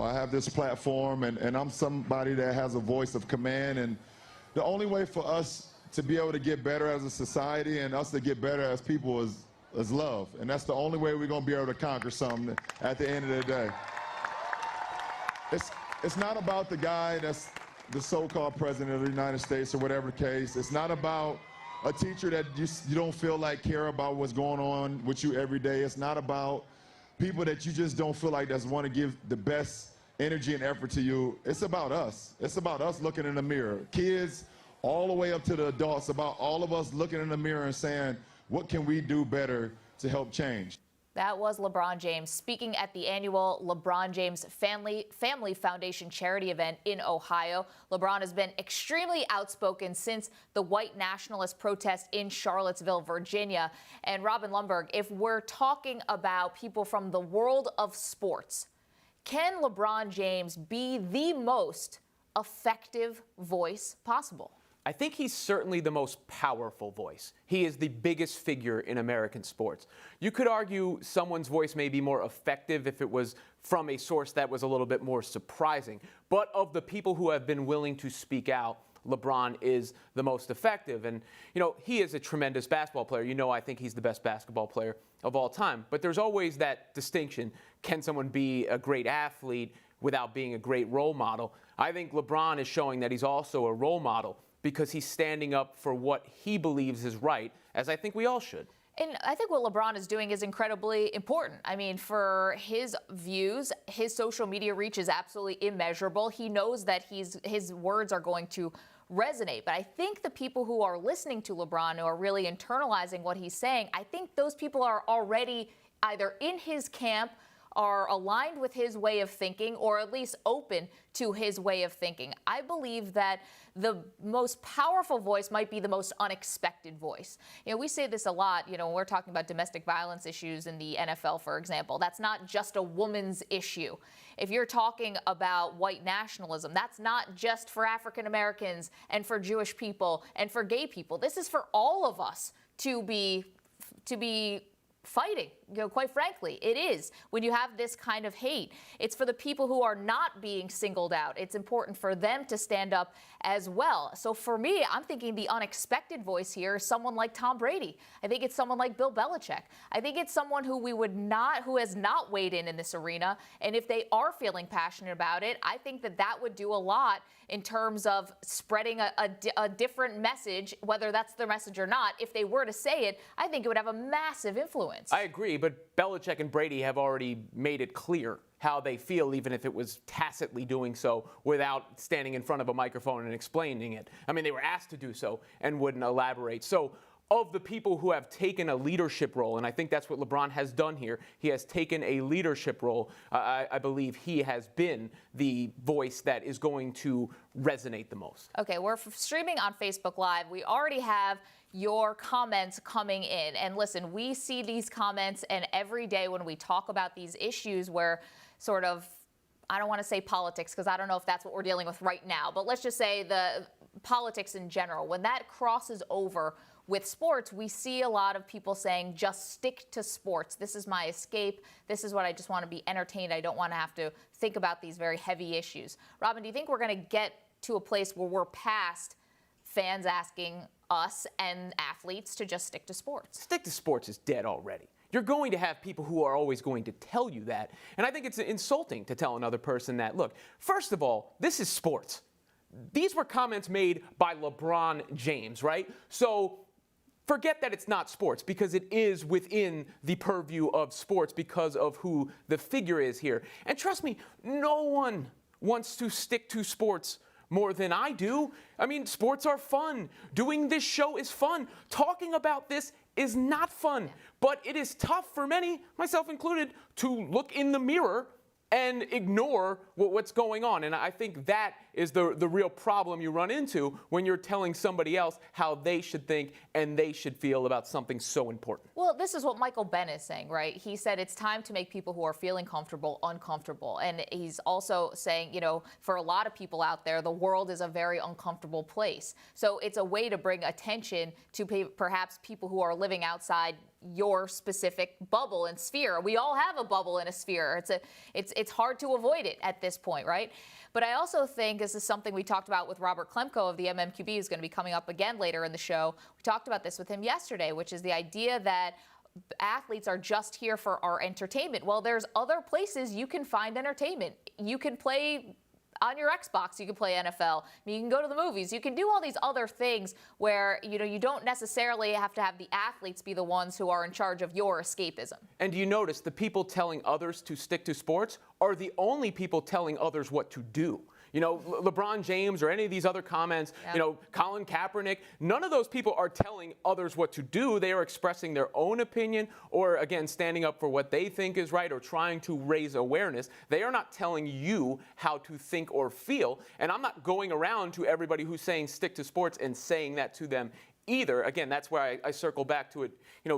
I have this platform, and I'm somebody that has a voice of command, and the only way for us to be able to get better as a society and us to get better as people is love. And that's the only way we're going to be able to conquer something at the end of the day. It's not about the guy that's the so-called president of the United States or whatever the case. It's not about a teacher that you don't feel like care about what's going on with you every day. It's not about people that you just don't feel like that's want to give the best energy and effort to you. It's about us. It's about us looking in the mirror. Kids all the way up to the adults, about all of us looking in the mirror and saying, what can we do better to help change? That was LeBron James speaking at the annual LeBron James Family Foundation charity event in Ohio. LeBron has been extremely outspoken since the white nationalist protest in Charlottesville, Virginia. And Robin Lundberg, if we're talking about people from the world of sports, can LeBron James be the most effective voice possible? I think he's certainly the most powerful voice. He is the biggest figure in American sports. You could argue someone's voice may be more effective if it was from a source that was a little bit more surprising. But of the people who have been willing to speak out, LeBron is the most effective. And, he is a tremendous basketball player. I think he's the best basketball player of all time. But there's always that distinction. Can someone be a great athlete without being a great role model? I think LeBron is showing that he's also a role model, because he's standing up for what he believes is right, as I think we all should. And I think what LeBron is doing is incredibly important. I mean, for his views, his social media reach is absolutely immeasurable. He knows that his words are going to resonate. But I think the people who are listening to LeBron, who are really internalizing what he's saying, I think those people are already either in his camp, are aligned with his way of thinking, or at least open to his way of thinking. I believe that the most powerful voice might be the most unexpected voice. We say this a lot, when we're talking about domestic violence issues in the NFL, for example. That's not just a woman's issue. If you're talking about white nationalism, that's not just for African Americans and for Jewish people and for gay people. This is for all of us to be fighting. Quite frankly, it is. When you have this kind of hate, it's for the people who are not being singled out. It's important for them to stand up as well. So for me, I'm thinking the unexpected voice here is someone like Tom Brady. I think it's someone like Bill Belichick. I think it's someone who who has not weighed in this arena. And if they are feeling passionate about it, I think that would do a lot in terms of spreading a different message, whether that's the message or not. If they were to say it, I think it would have a massive influence. I agree, but Belichick and Brady have already made it clear how they feel, even if it was tacitly doing so without standing in front of a microphone and explaining it. I mean, they were asked to do so and wouldn't elaborate. So of the people who have taken a leadership role, and I think that's what LeBron has done here, he has taken a leadership role. I believe he has been the voice that is going to resonate the most. Okay, we're streaming on Facebook Live. We already have your comments coming in. And listen, we see these comments, and every day when we talk about these issues where sort of, I don't want to say politics because I don't know if that's what we're dealing with right now, but let's just say the politics in general, when that crosses over with sports, we see a lot of people saying, just stick to sports. This is my escape. This is what I just want to be entertained. I don't want to have to think about these very heavy issues. Robin, do you think we're going to get to a place where we're past fans asking us and athletes to just stick to sports? Stick to sports is dead already. You're going to have people who are always going to tell you that. And I think it's insulting to tell another person that, look, first of all, this is sports. These were comments made by LeBron James, right? So forget that it's not sports, because it is within the purview of sports because of who the figure is here. And trust me, no one wants to stick to sports more than I do. I mean, sports are fun. Doing this show is fun. Talking about this is not fun. But it is tough for many, myself included, to look in the mirror and ignore what's going on. And I think that is the real problem you run into when you're telling somebody else how they should think and they should feel about something so important. Well, this is what Michael Ben is saying, right? He said it's time to make people who are feeling comfortable uncomfortable. And he's also saying, for a lot of people out there, the world is a very uncomfortable place. So it's a way to bring attention to perhaps people who are living outside your specific bubble and sphere. We all have a bubble and a sphere. It's hard to avoid it at this point, right? But I also think this is something we talked about with Robert Klemko of the MMQB, who's going to be coming up again later in the show. We talked about this with him yesterday, which is the idea that athletes are just here for our entertainment. Well, there's other places you can find entertainment. You can play on your Xbox, you can play NFL. You can go to the movies. You can do all these other things where, you don't necessarily have to have the athletes be the ones who are in charge of your escapism. And do you notice the people telling others to stick to sports are the only people telling others what to do? LeBron James or any of these other comments, Colin Kaepernick, none of those people are telling others what to do. They are expressing their own opinion or, again, standing up for what they think is right or trying to raise awareness. They are not telling you how to think or feel. And I'm not going around to everybody who's saying stick to sports and saying that to them either. Again, that's why I circle back to it,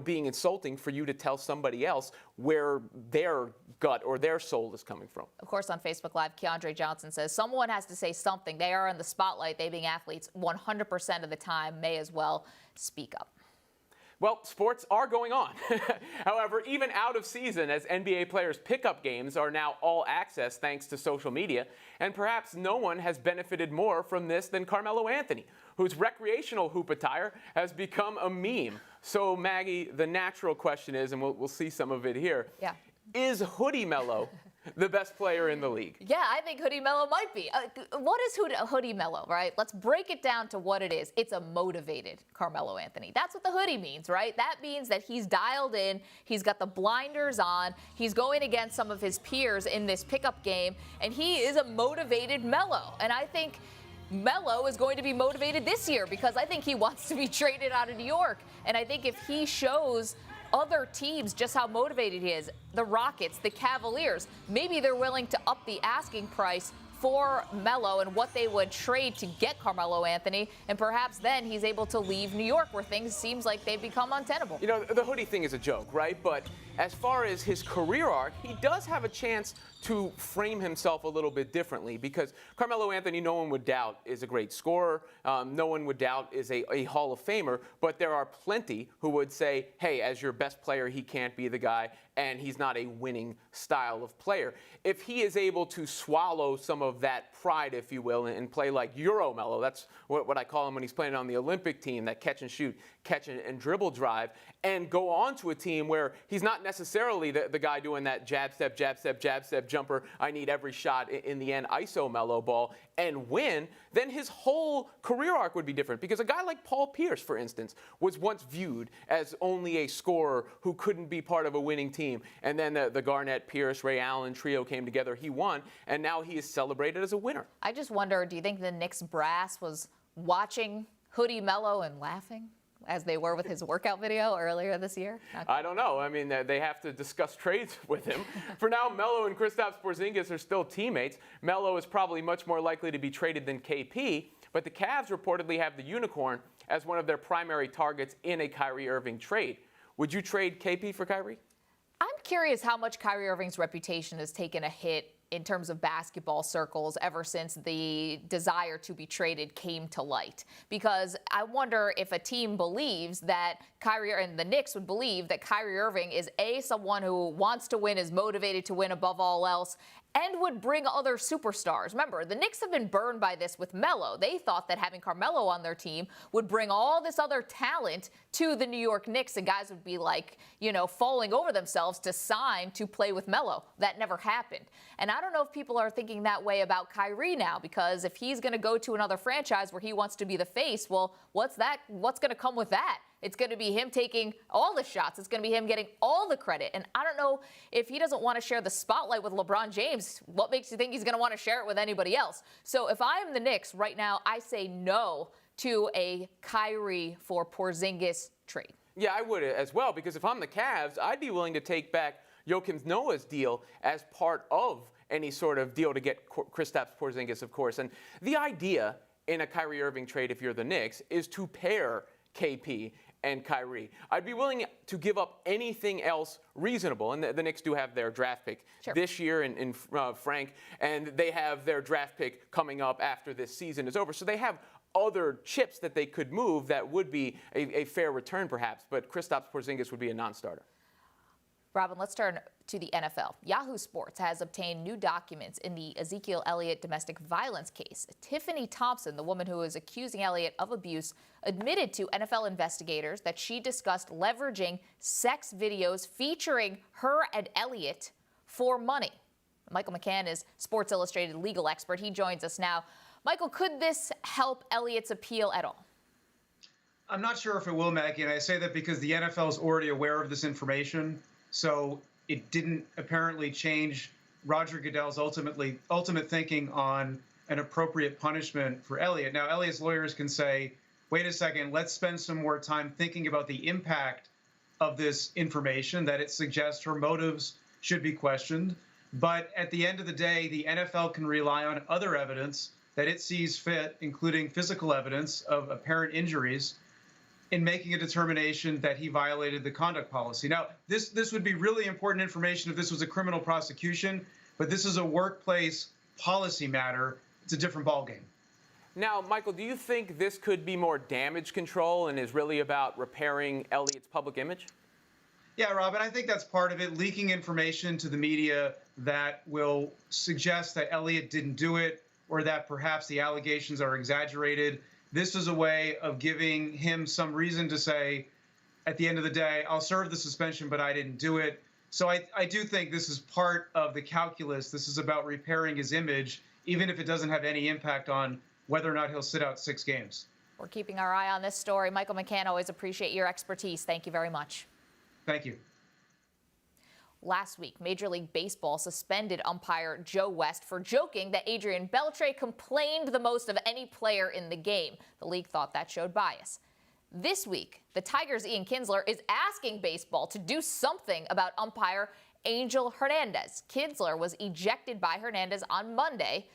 being insulting for you to tell somebody else where their gut or their soul is coming from. Of course, on Facebook Live, Keandre Johnson says, someone has to say something. They are in the spotlight. They being athletes 100% of the time may as well speak up. Well, sports are going on. However, even out of season, as NBA players' pickup games are now all access thanks to social media, and perhaps no one has benefited more from this than Carmelo Anthony, whose recreational hoop attire has become a meme. So, Maggie, the natural question is, and we'll see some of it here, is Hoodie Melo the best player in the league? Yeah, I think Hoodie Melo might be. What is Hoodie Melo, right? Let's break it down to what it is. It's a motivated Carmelo Anthony. That's what the hoodie means, right? That means that he's dialed in, he's got the blinders on, he's going against some of his peers in this pickup game, and he is a motivated Melo. And I think Melo is going to be motivated this year because I think he wants to be traded out of New York. And I think if he shows other teams just how motivated he is, the Rockets, the Cavaliers, maybe they're willing to up the asking price for Melo and what they would trade to get Carmelo Anthony, and perhaps then he's able to leave New York where things seems like they've become untenable. The hoodie thing is a joke, right? But as far as his career arc, he does have a chance to frame himself a little bit differently because Carmelo Anthony, no one would doubt, is a great scorer. No one would doubt is a Hall of Famer. But there are plenty who would say, hey, as your best player, he can't be the guy, and he's not a winning style of player. If he is able to swallow some of that pride, if you will, and play like Euro Melo, that's what I call him when he's playing on the Olympic team, that catch and shoot, catch and dribble drive, and go on to a team where he's not necessarily the guy doing that jab step, jumper, I need every shot in the end, ISO Melo ball, and win, then his whole career arc would be different. Because a guy like Paul Pierce, for instance, was once viewed as only a scorer who couldn't be part of a winning team. And then the Garnett, Pierce, Ray Allen trio came together, he won, and now he is celebrated as a winner. I just wonder, do you think the Knicks brass was watching Hoodie Melo and laughing as they were with his workout video earlier this year? I don't know. I mean, they have to discuss trades with him. For now, Melo and Kristaps Porzingis are still teammates. Melo is probably much more likely to be traded than KP, but the Cavs reportedly have the unicorn as one of their primary targets in a Kyrie Irving trade. Would you trade KP for Kyrie? I'm curious how much Kyrie Irving's reputation has taken a hit in terms of basketball circles ever since the desire to be traded came to light. Because I wonder if a team believes that Kyrie, and the Knicks would believe that Kyrie Irving is someone who wants to win, is motivated to win above all else, and would bring other superstars. Remember, the Knicks have been burned by this with Melo. They thought that having Carmelo on their team would bring all this other talent to the New York Knicks, and guys would be like, falling over themselves to sign to play with Melo. That never happened. And I don't know if people are thinking that way about Kyrie now, because if he's going to go to another franchise where he wants to be the face, well, what's going to come with that? It's going to be him taking all the shots. It's going to be him getting all the credit. And I don't know if he doesn't want to share the spotlight with LeBron James. What makes you think he's going to want to share it with anybody else? So if I am the Knicks right now, I say no to a Kyrie for Porzingis trade. Yeah, I would as well, because if I'm the Cavs, I'd be willing to take back Joakim Noah's deal as part of any sort of deal to get Kristaps Porzingis, of course. And the idea in a Kyrie Irving trade, if you're the Knicks, is to pair KP and Kyrie. I'd be willing to give up anything else reasonable. And the Knicks do have their draft pick this year in Frank, and they have their draft pick coming up after this season is over. So they have other chips that they could move that would be a fair return perhaps, but Kristaps Porzingis would be a non-starter. Robin, let's turn to the NFL. Yahoo Sports has obtained new documents in the Ezekiel Elliott domestic violence case. Tiffany Thompson, the woman who is accusing Elliott of abuse, admitted to NFL investigators that she discussed leveraging sex videos featuring her and Elliott for money. Michael McCann is Sports Illustrated legal expert. He joins us now. Michael, could this help Elliott's appeal at all? I'm not sure if it will, Maggie, and I say that because the NFL is already aware of this information. So it didn't apparently change Roger Goodell's ultimate thinking on an appropriate punishment for Elliott. Now, Elliott's lawyers can say, wait a second, let's spend some more time thinking about the impact of this information, that it suggests her motives should be questioned. But at the end of the day, the NFL can rely on other evidence that it sees fit, including physical evidence of apparent injuries, in making a determination that he violated the conduct policy. Now, this would be really important information if this was a criminal prosecution, but this is a workplace policy matter. It's a different ballgame. Now, Michael, do you think this could be more damage control and is really about repairing Elliott's public image? Yeah, Robin, I think that's part of it, leaking information to the media that will suggest that Elliott didn't do it or that perhaps the allegations are exaggerated. This is a way of giving him some reason to say, at the end of the day, I'll serve the suspension, but I didn't do it. So I do think this is part of the calculus. This is about repairing his image, even if it doesn't have any impact on whether or not he'll sit out 6 games. We're keeping our eye on this story. Michael McCann, always appreciate your expertise. Thank you very much. Thank you. Last week, Major League Baseball suspended umpire Joe West for joking that Adrian Beltre complained the most of any player in the game. The league thought that showed bias. This week, the Tigers' Ian Kinsler is asking baseball to do something about umpire Angel Hernandez. Kinsler was ejected by Hernandez on Monday.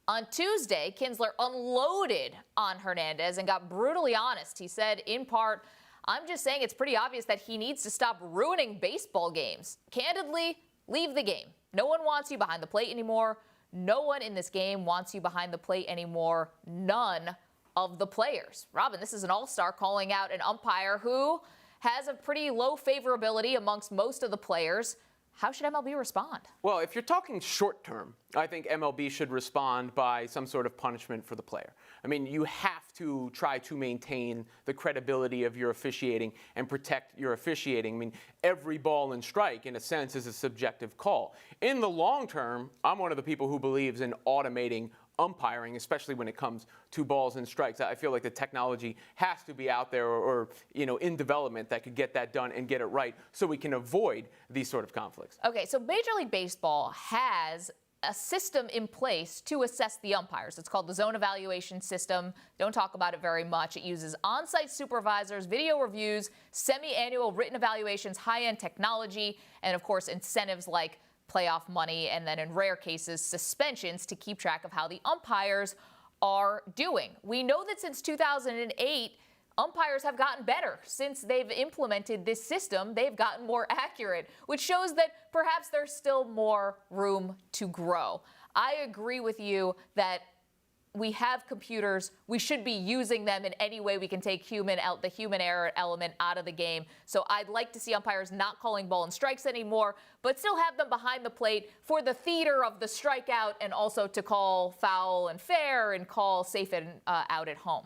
On Tuesday, Kinsler unloaded on Hernandez and got brutally honest. He said, in part, I'm just saying it's pretty obvious that he needs to stop ruining baseball games. Candidly, leave the game. No one wants you behind the plate anymore. No one in this game wants you behind the plate anymore. None of the players. Robin, this is an all-star calling out an umpire who has a pretty low favorability amongst most of the players. How should MLB respond? Well, if you're talking short term, I think MLB should respond by some sort of punishment for the player. I mean, you have to try to maintain the credibility of your officiating and protect your officiating. I mean, every ball and strike, in a sense, is a subjective call. In the long term, I'm one of the people who believes in automating umpiring, especially when it comes to balls and strikes. I feel like the technology has to be out there or in development that could get that done and get it right so we can avoid these sort of conflicts. Okay, so Major League Baseball has a system in place to assess the umpires. It's called the zone evaluation system. Don't talk about it very much. It uses on-site supervisors, video reviews, semi-annual written evaluations, high-end technology, and of course incentives like playoff money, and then in rare cases, suspensions to keep track of how the umpires are doing. We know that since 2008, umpires have gotten better. Since they've implemented this system, they've gotten more accurate, which shows that perhaps there's still more room to grow. I agree with you that we have computers. We should be using them in any way we can take the human error element out of the game. So I'd like to see umpires not calling ball and strikes anymore, but still have them behind the plate for the theater of the strikeout and also to call foul and fair and call safe and out at home.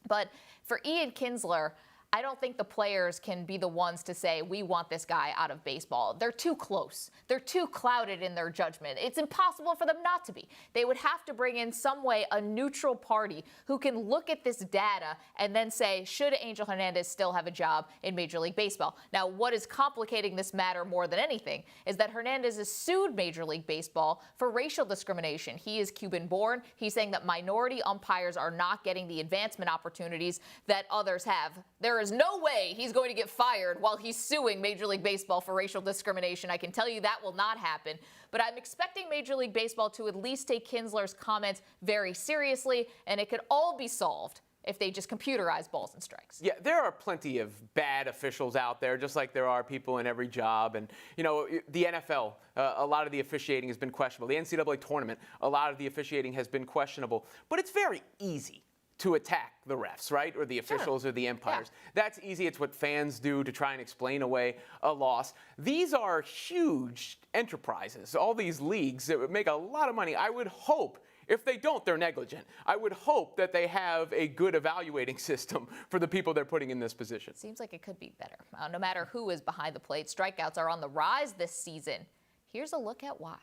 But for Ian Kinsler, I don't think the players can be the ones to say, we want this guy out of baseball. They're too close. They're too clouded in their judgment. It's impossible for them not to be. They would have to bring in some way a neutral party who can look at this data and then say, should Angel Hernandez still have a job in Major League Baseball? Now, what is complicating this matter more than anything is that Hernandez has sued Major League Baseball for racial discrimination. He is Cuban-born. He's saying that minority umpires are not getting the advancement opportunities that others have. There is no way he's going to get fired while he's suing Major League Baseball for racial discrimination. I can tell you that will not happen. But I'm expecting Major League Baseball to at least take Kinsler's comments very seriously, and it could all be solved if they just computerize balls and strikes. Yeah, there are plenty of bad officials out there, just like there are people in every job. And, the NFL, a lot of the officiating has been questionable. The NCAA tournament, a lot of the officiating has been questionable. But it's very easy to attack the refs, right? Or the officials or the umpires. Yeah. That's easy. It's what fans do to try and explain away a loss. These are huge enterprises, all these leagues that would make a lot of money. I would hope, if they don't, they're negligent. I would hope that they have a good evaluating system for the people they're putting in this position. Seems like it could be better. No matter who is behind the plate, strikeouts are on the rise this season. Here's a look at why.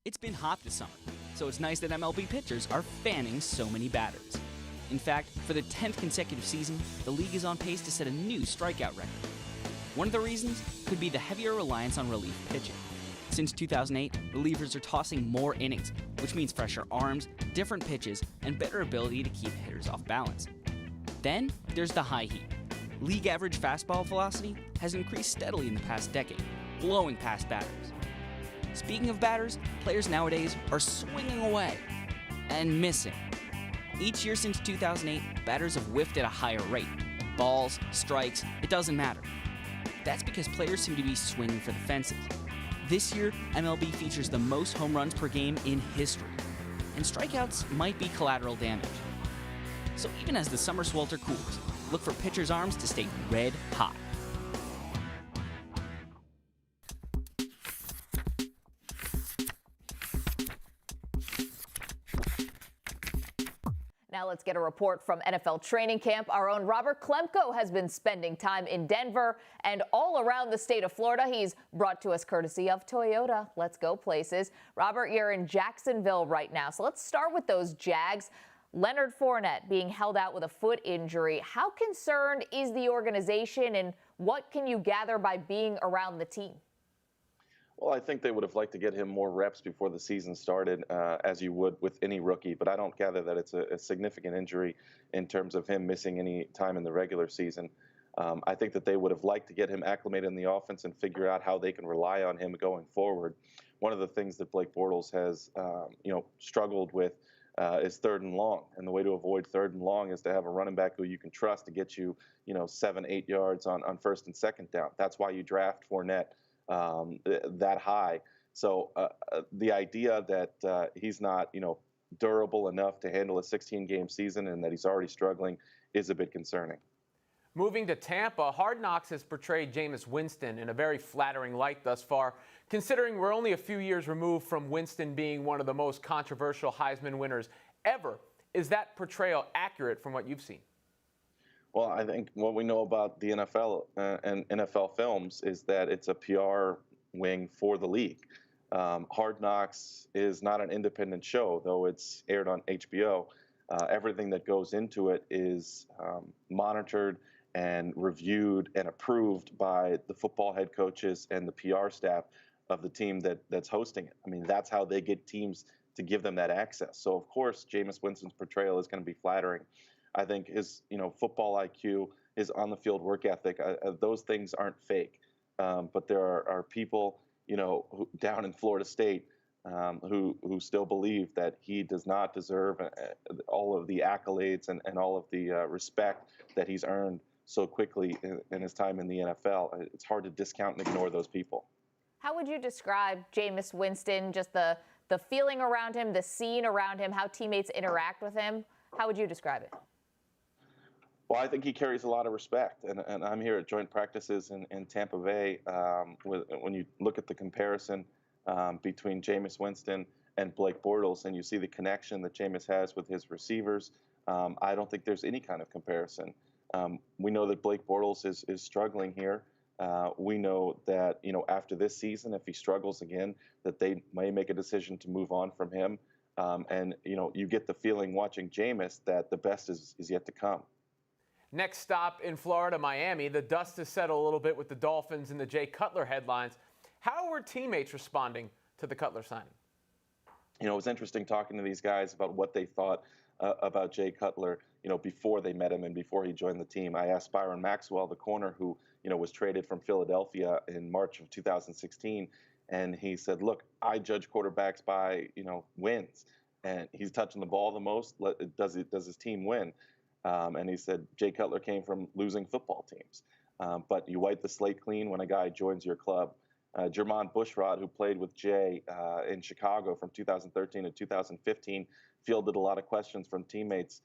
It's been hot this summer, so it's nice that MLB pitchers are fanning so many batters. In fact, for the 10th consecutive season, the league is on pace to set a new strikeout record. One of the reasons could be the heavier reliance on relief pitching. Since 2008, relievers are tossing more innings, which means fresher arms, different pitches, and better ability to keep hitters off balance. Then there's the high heat. League average fastball velocity has increased steadily in the past decade, blowing past batters. Speaking of batters, players nowadays are swinging away and missing. Each year since 2008, batters have whiffed at a higher rate. Balls, strikes, it doesn't matter. That's because players seem to be swinging for the fences. This year, MLB features the most home runs per game in history, and strikeouts might be collateral damage. So even as the summer swelter cools, look for pitchers' arms to stay red hot. Now let's get a report from NFL training camp. Our own Robert Klemko has been spending time in Denver and all around the state of Florida. He's brought to us courtesy of Toyota. Let's go places. Robert, you're in Jacksonville right now. So let's start with those Jags. Leonard Fournette being held out with a foot injury. How concerned is the organization, and what can you gather by being around the team? Well, I think they would have liked to get him more reps before the season started, as you would with any rookie. But I don't gather that it's a significant injury in terms of him missing any time in the regular season. I think that they would have liked to get him acclimated in the offense and figure out how they can rely on him going forward. One of the things that Blake Bortles has, struggled with is 3rd and long. And the way to avoid 3rd and long is to have a running back who you can trust to get you, 7-8 yards on 1st and 2nd down. That's why you draft Fournette that high. So the idea that he's not, durable enough to handle a 16-game season and that he's already struggling is a bit concerning. Moving to Tampa, Hard Knocks has portrayed Jameis Winston in a very flattering light thus far, considering we're only a few years removed from Winston being one of the most controversial Heisman winners ever. Is that portrayal accurate from what you've seen? Well, I think what we know about the NFL and NFL films is that it's a PR wing for the league. Hard Knocks is not an independent show, though it's aired on HBO. Everything that goes into it is monitored and reviewed and approved by the football head coaches and the PR staff of the team that's hosting it. I mean, that's how they get teams to give them that access. So, of course, Jameis Winston's portrayal is going to be flattering. I think his, football IQ, his on-the-field work ethic, those things aren't fake. But there are people, who, down in Florida State who still believe that he does not deserve all of the accolades and all of the respect that he's earned so quickly in his time in the NFL. It's hard to discount and ignore those people. How would you describe Jameis Winston, just the feeling around him, the scene around him, how teammates interact with him? How would you describe it? Well, I think he carries a lot of respect, and I'm here at joint practices in Tampa Bay. When you look at the comparison between Jameis Winston and Blake Bortles, and you see the connection that Jameis has with his receivers, I don't think there's any kind of comparison. We know that Blake Bortles is struggling here. We know that after this season, if he struggles again, that they may make a decision to move on from him. And you get the feeling watching Jameis that the best is yet to come. Next stop in Florida, Miami. The dust has settled a little bit with the Dolphins and the Jay Cutler headlines. How were teammates responding to the Cutler signing? It was interesting talking to these guys about what they thought about Jay Cutler, before they met him and before he joined the team. I asked Byron Maxwell, the corner who, was traded from Philadelphia in March of 2016, and he said, look, I judge quarterbacks by, wins. And he's touching the ball the most. Does his team win? And he said, Jay Cutler came from losing football teams. But you wipe the slate clean when a guy joins your club. Jermon Bushrod, who played with Jay in Chicago from 2013 to 2015, fielded a lot of questions from teammates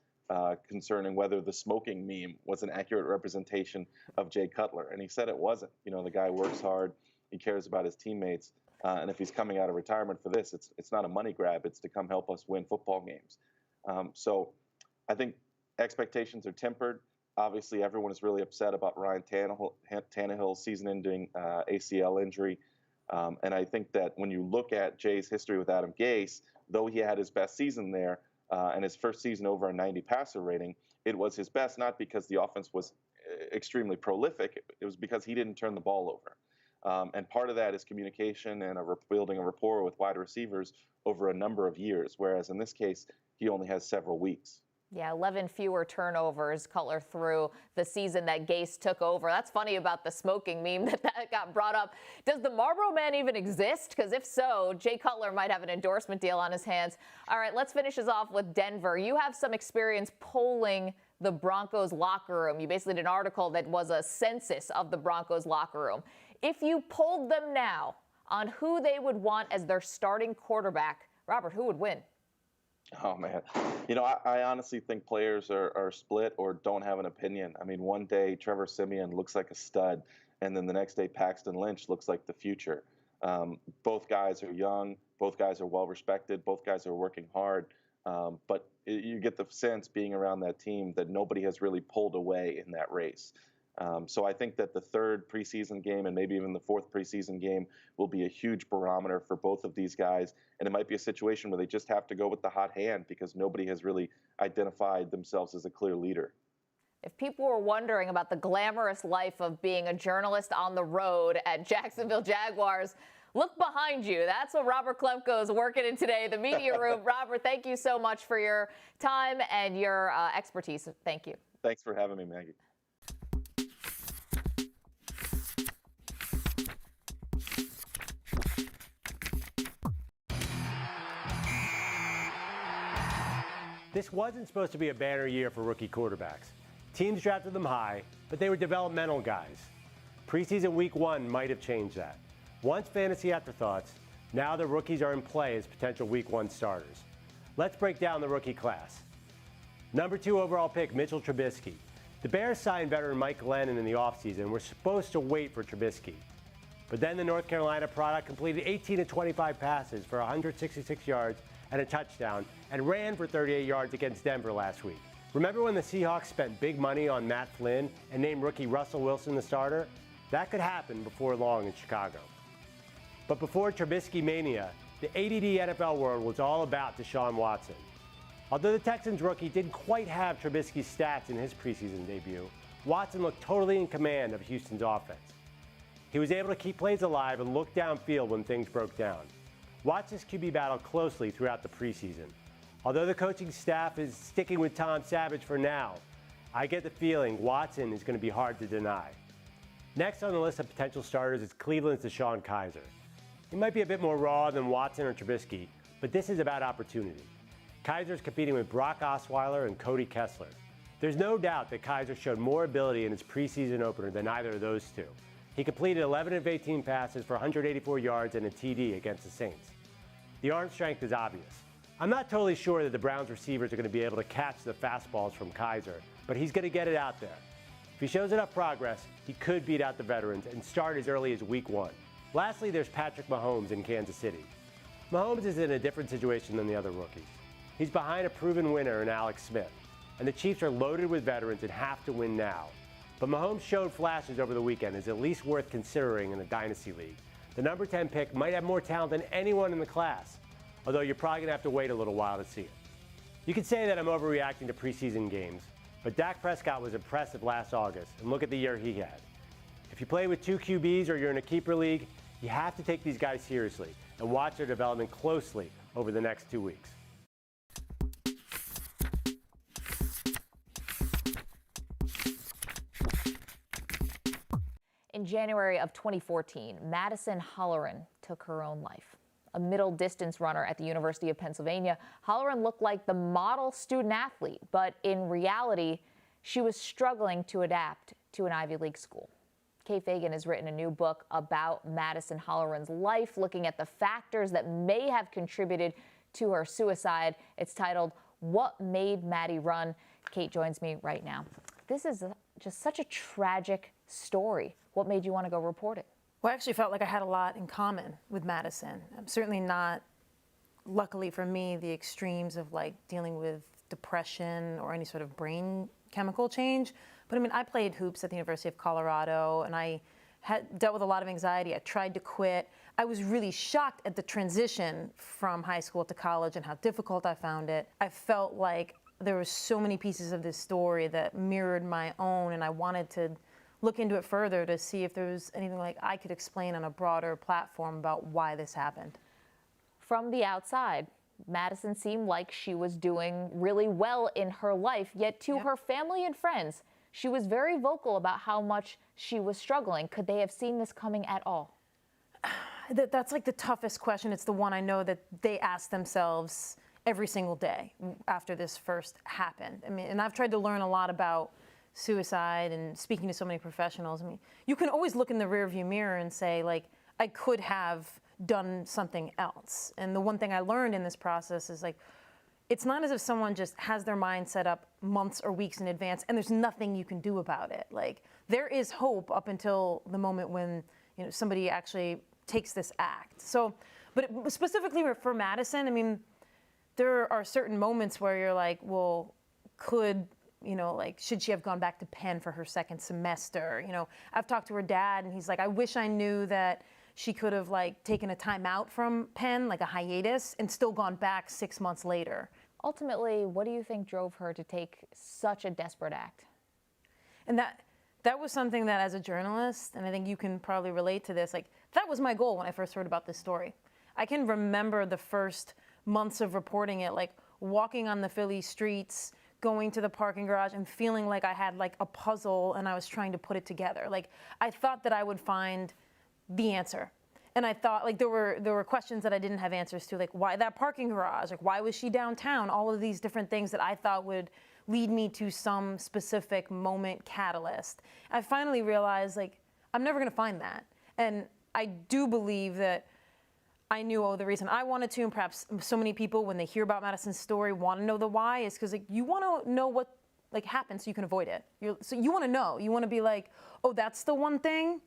concerning whether the smoking meme was an accurate representation of Jay Cutler. And he said it wasn't. You know, the guy works hard. He cares about his teammates. And if he's coming out of retirement for this, it's not a money grab. It's to come help us win football games. So I think expectations are tempered. Obviously, everyone is really upset about Ryan Tannehill's season-ending ACL injury. And I think that when you look at Jay's history with Adam Gase, though he had his best season there and his first season over a 90 passer rating, it was his best not because the offense was extremely prolific. It was because he didn't turn the ball over. And part of that is communication and building a rapport with wide receivers over a number of years, whereas in this case, he only has several weeks. Yeah, 11 fewer turnovers Cutler threw the season that Gase took over. That's funny about the smoking meme that got brought up. Does the Marlboro Man even exist? Because if so, Jay Cutler might have an endorsement deal on his hands. All right, let's finish us off with Denver. You have some experience polling the Broncos locker room. You basically did an article that was a census of the Broncos locker room. If you polled them now on who they would want as their starting quarterback, Robert, who would win? Oh, man. You know, I honestly think players are split or don't have an opinion. I mean, one day Trevor Siemian looks like a stud, and then the next day Paxton Lynch looks like the future. Both guys are young. Both guys are well-respected. Both guys are working hard. But you get the sense being around that team that nobody has really pulled away in that race. So I think that the third preseason game and maybe even the fourth preseason game will be a huge barometer for both of these guys. And it might be a situation where they just have to go with the hot hand because nobody has really identified themselves as a clear leader. If people were wondering about the glamorous life of being a journalist on the road at Jacksonville Jaguars, look behind you. That's what Robert Klemko is working in today, the media room. Robert, thank you so much for your time and your expertise. Thank you. Thanks for having me, Maggie. This wasn't supposed to be a banner year for rookie quarterbacks. Teams drafted them high, but they were developmental guys. Preseason week 1 might have changed that. Once fantasy afterthoughts, now the rookies are in play as potential week 1 starters. Let's break down the rookie class. Number 2 overall pick, Mitchell Trubisky. The Bears signed veteran Mike Glennon in the offseason and were supposed to wait for Trubisky. But then the North Carolina product completed 18 of 25 passes for 166 yards and a touchdown, and ran for 38 yards against Denver last week. Remember when the Seahawks spent big money on Matt Flynn and named rookie Russell Wilson the starter? That could happen before long in Chicago. But before Trubisky mania, the ADD NFL world was all about Deshaun Watson. Although the Texans rookie didn't quite have Trubisky's stats in his preseason debut, Watson looked totally in command of Houston's offense. He was able to keep plays alive and look downfield when things broke down. Watch this QB battle closely throughout the preseason. Although the coaching staff is sticking with Tom Savage for now, I get the feeling Watson is going to be hard to deny. Next on the list of potential starters is Cleveland's DeShone Kizer. He might be a bit more raw than Watson or Trubisky, but this is about opportunity. Kizer's competing with Brock Osweiler and Cody Kessler. There's no doubt that Kizer showed more ability in his preseason opener than either of those two. He completed 11 of 18 passes for 184 yards and a TD against the Saints. The arm strength is obvious. I'm not totally sure that the Browns receivers are going to be able to catch the fastballs from Kizer, but he's going to get it out there. If he shows enough progress, he could beat out the veterans and start as early as week 1. Lastly, there's Patrick Mahomes in Kansas City. Mahomes is in a different situation than the other rookies. He's behind a proven winner in Alex Smith, and the Chiefs are loaded with veterans and have to win now. But Mahomes showed flashes over the weekend as at least worth considering in a dynasty league. The number 10 pick might have more talent than anyone in the class, although you're probably going to have to wait a little while to see it. You could say that I'm overreacting to preseason games, but Dak Prescott was impressive last August, and look at the year he had. If you play with 2 QBs or you're in a keeper league, you have to take these guys seriously and watch their development closely over the next 2 weeks. In January of 2014, Madison Holleran took her own life. A middle distance runner at the University of Pennsylvania, Holleran looked like the model student athlete, but in reality, she was struggling to adapt to an Ivy League school. Kate Fagan has written a new book about Madison Holleran's life, looking at the factors that may have contributed to her suicide. It's titled What Made Maddy Run. Kate joins me right now. This is just such a tragic story. What made you want to go report it? Well, I actually felt like I had a lot in common with Madison. I'm certainly not, luckily for me, the extremes of like dealing with depression or any sort of brain chemical change. But I mean, I played hoops at the University of Colorado, and I had dealt with a lot of anxiety. I tried to quit. I was really shocked at the transition from high school to college and how difficult I found it. I felt like there were so many pieces of this story that mirrored my own, and I wanted to look into it further to see if there was anything like I could explain on a broader platform about why this happened. From the outside, Madison seemed like she was doing really well in her life, yet to her family and friends, she was very vocal about how much she was struggling. Could they have seen this coming at all? That's like the toughest question. It's the one I know that they ask themselves every single day after this first happened. I mean, and I've tried to learn a lot about suicide and speaking to so many professionals. I mean, you can always look in the rearview mirror and say, like, I could have done something else. And the one thing I learned in this process is, like, it's not as if someone just has their mind set up months or weeks in advance and there's nothing you can do about it. Like, there is hope up until the moment when, you know, somebody actually takes this act. So, but specifically for Madison, I mean, there are certain moments where you're like, well, should she have gone back to Penn for her second semester? You know, I've talked to her dad and he's like, I wish I knew that she could have like taken a time out from Penn, like a hiatus, and still gone back 6 months later. Ultimately, what do you think drove her to take such a desperate act? And that was something that, as a journalist, and I think you can probably relate to this, like, that was my goal when I first heard about this story. I can remember the first months of reporting it, like walking on the Philly streets, going to the parking garage and feeling like I had like a puzzle and I was trying to put it together. Like, I thought that I would find the answer. And I thought, like, there were questions that I didn't have answers to, like, why that parking garage? Like, why was she downtown? All of these different things that I thought would lead me to some specific moment catalyst. I finally realized, like, I'm never going to find that. And I do believe that I knew, the reason I wanted to, and perhaps so many people, when they hear about Madison's story, want to know the why, is because, like, you want to know what, like, happened so you can avoid it. So you want to know. You want to be like, oh, that's the one thing?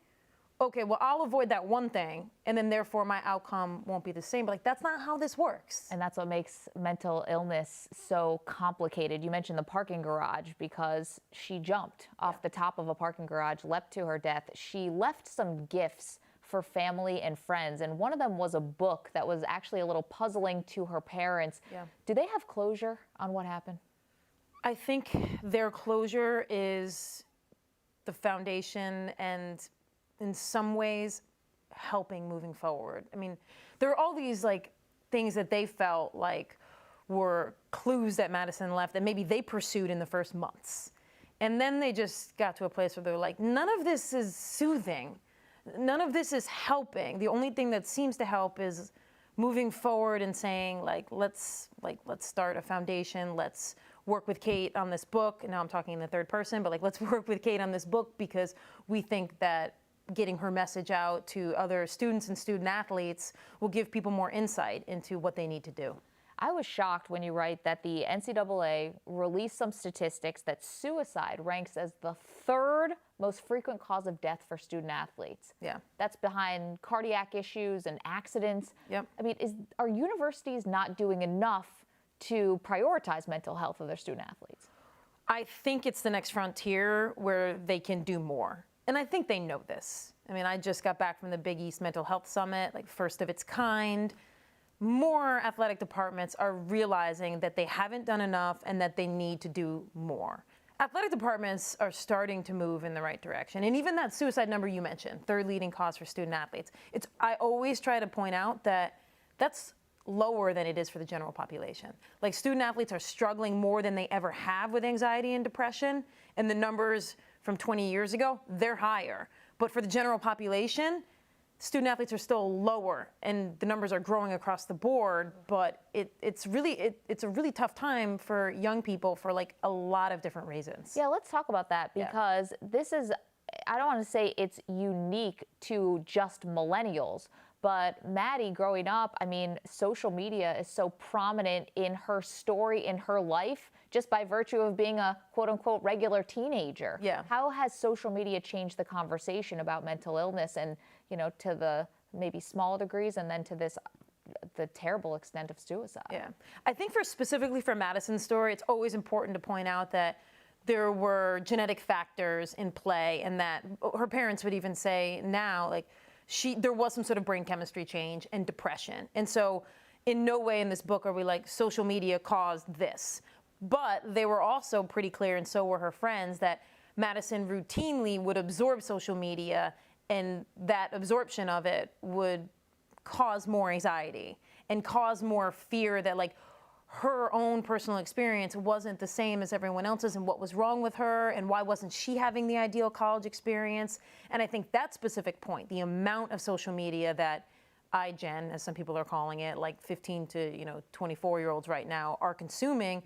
Okay, well, I'll avoid that one thing, and then therefore my outcome won't be the same. But, like, that's not how this works. And that's what makes mental illness so complicated. You mentioned the parking garage, because she jumped off the top of a parking garage, leapt to her death. She left some gifts for family and friends, and one of them was a book that was actually a little puzzling to her parents. Yeah. Do they have closure on what happened? I think their closure is the foundation and, in some ways, helping moving forward. I mean, there are all these like things that they felt like were clues that Madison left that maybe they pursued in the first months. And then they just got to a place where they're like, none of this is soothing. None of this is helping. The only thing that seems to help is moving forward and saying, let's start a foundation. Let's work with Kate on this book. And now I'm talking in the third person, but let's work with Kate on this book because we think that getting her message out to other students and student athletes will give people more insight into what they need to do. I was shocked when you write that the NCAA released some statistics that suicide ranks as the third most frequent cause of death for student athletes. Yeah. That's behind cardiac issues and accidents. Yep. I mean, are universities not doing enough to prioritize mental health of their student athletes? I think it's the next frontier where they can do more. And I think they know this. I mean, I just got back from the Big East Mental Health Summit, first of its kind. More athletic departments are realizing that they haven't done enough and that they need to do more. Athletic departments are starting to move in the right direction. And even that suicide number you mentioned, third leading cause for student athletes, I always try to point out that that's lower than it is for the general population. Like, student athletes are struggling more than they ever have with anxiety and depression, and the numbers from 20 years ago, they're higher. But for the general population, student athletes are still lower, and the numbers are growing across the board, but it's a really tough time for young people for a lot of different reasons. Yeah, let's talk about that, because this is I don't want to say it's unique to just millennials, but Maddie, growing up, I mean, social media is so prominent in her story, in her life, just by virtue of being a quote-unquote regular teenager. Yeah. How has social media changed the conversation about mental illness and, you know, to the maybe small degrees and then to the terrible extent of suicide? Yeah. I think specifically for Madison's story, it's always important to point out that there were genetic factors in play, and that her parents would even say now, like, there was some sort of brain chemistry change and depression. And so in no way in this book are we like, social media caused this. But they were also pretty clear, and so were her friends, that Madison routinely would absorb social media, and that absorption of it would cause more anxiety and cause more fear that, like, her own personal experience wasn't the same as everyone else's, and what was wrong with her, and why wasn't she having the ideal college experience. And I think that specific point, the amount of social media that iGen, as some people are calling it, like 15 to 24-year-olds right now, are consuming,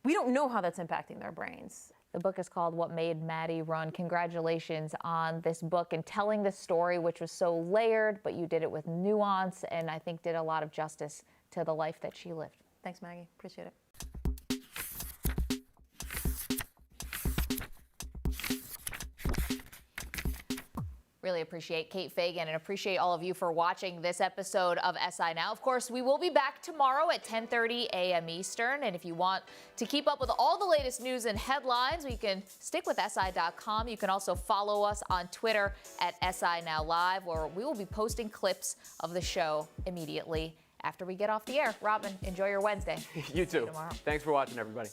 we don't know how that's impacting their brains. The book is called What Made Maddy Run. Congratulations on this book and telling this story, which was so layered, but you did it with nuance, and I think did a lot of justice to the life that she lived. Thanks, Maggie. Appreciate it. Really appreciate Kate Fagan and appreciate all of you for watching this episode of SI Now. Of course, we will be back tomorrow at 10:30 a.m. Eastern. And if you want to keep up with all the latest news and headlines, you can stick with SI.com. You can also follow us on Twitter at SI Now Live, where we will be posting clips of the show immediately after we get off the air. Robin, enjoy your Wednesday. You too. Tomorrow. Thanks for watching, everybody.